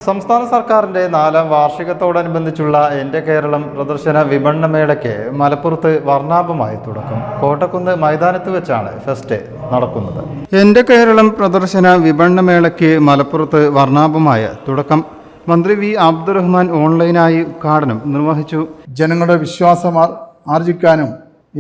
സംസ്ഥാന സർക്കാരിന്റെ 4ാം വാർഷികത്തോടനുബന്ധിച്ചുള്ള എൻ്റെ കേരളം പ്രദർശന വിപണനമേളയ്ക്ക് മലപ്പുറത്ത് വർണ്ണാഭമായി തുടക്കം. കോട്ടക്കുന്ന് മൈതാനത്ത് വെച്ചാണ് ഫെസ്റ്റ് നടക്കുന്നത്. എൻ്റെ കേരളം പ്രദർശന വിപണനമേളയ്ക്ക് മലപ്പുറത്ത് വർണ്ണാഭമായ തുടക്കം. മന്ത്രി വി അബ്ദുറഹ്മാൻ ഓൺലൈനായി ഉദ്ഘാടനം നിർവഹിച്ചു. ജനങ്ങളുടെ വിശ്വാസം ആർജിക്കാനും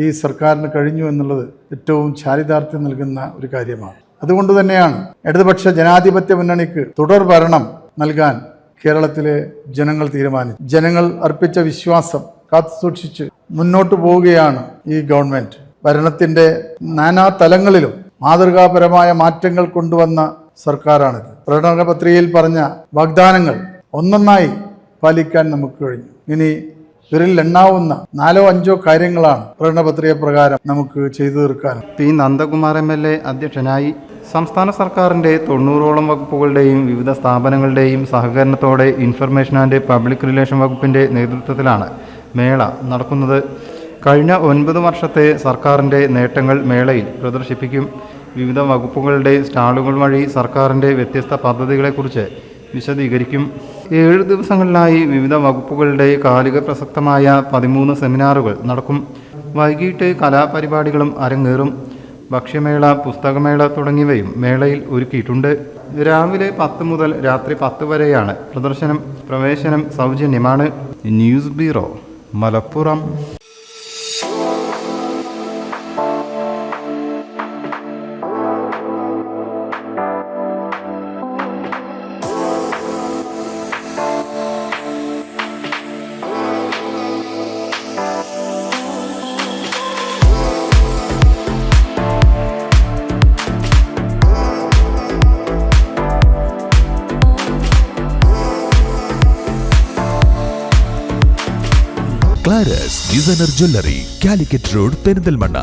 ഈ സർക്കാരിന് കഴിഞ്ഞു എന്നുള്ളത് ഏറ്റവും ചാരിതാർത്ഥ്യം നൽകുന്ന ഒരു കാര്യമാണ്. അതുകൊണ്ട് തന്നെയാണ് ഇടതുപക്ഷ ജനാധിപത്യ മുന്നണിക്ക് തുടർ ഭരണം നൽകാൻ കേരളത്തിലെ ജനങ്ങൾ തീരുമാനിച്ചു. ജനങ്ങൾ അർപ്പിച്ച വിശ്വാസം കാത്തുസൂക്ഷിച്ച് മുന്നോട്ട് പോവുകയാണ് ഈ ഗവൺമെന്റ്. ഭരണത്തിന്റെ നാനാ തലങ്ങളിലും മാതൃകാപരമായ മാറ്റങ്ങൾ കൊണ്ടുവന്ന സർക്കാരാണിത്. പ്രകടന പത്രികയിൽ പറഞ്ഞ വാഗ്ദാനങ്ങൾ ഒന്നൊന്നായി പാലിക്കാൻ നമുക്ക് കഴിഞ്ഞു. ഇനി വിരലിൽ എണ്ണാവുന്ന 4-5 കാര്യങ്ങളാണ് പ്രകടന പത്രിക പ്രകാരം നമുക്ക് ചെയ്തു തീർക്കാൻ. പി നന്ദകുമാർ MLA അധ്യക്ഷനായി. സംസ്ഥാന സർക്കാരിൻ്റെ 90ഓളം വകുപ്പുകളുടെയും വിവിധ സ്ഥാപനങ്ങളുടെയും സഹകരണത്തോടെ ഇൻഫർമേഷൻ ആൻഡ് പബ്ലിക് റിലേഷൻ വകുപ്പിൻ്റെ നേതൃത്വത്തിലാണ് മേള നടക്കുന്നത്. കഴിഞ്ഞ 9 വർഷത്തെ സർക്കാരിൻ്റെ നേട്ടങ്ങൾ മേളയിൽ പ്രദർശിപ്പിക്കും. വിവിധ വകുപ്പുകളുടെ സ്റ്റാളുകൾ വഴി സർക്കാരിൻ്റെ വ്യത്യസ്ത പദ്ധതികളെക്കുറിച്ച് വിശദീകരിക്കും. 7 ദിവസങ്ങളിലായി വിവിധ വകുപ്പുകളുടെ കാലിക പ്രസക്തമായ 13 സെമിനാറുകൾ നടക്കും. വൈകിട്ട് കലാപരിപാടികളും അരങ്ങേറും. ഭക്ഷ്യമേള, പുസ്തകമേള തുടങ്ങിയവയും മേളയിൽ ഒരുക്കിയിട്ടുണ്ട്. രാവിലെ 10 മുതൽ രാത്രി 10 വരെയാണ് പ്രദർശനം. പ്രവേശനം സൗജന്യമാണ്. News bureau, Malappuram. ക്ലാരസ് designer jewellery, Calicut road, Perinthalmanna.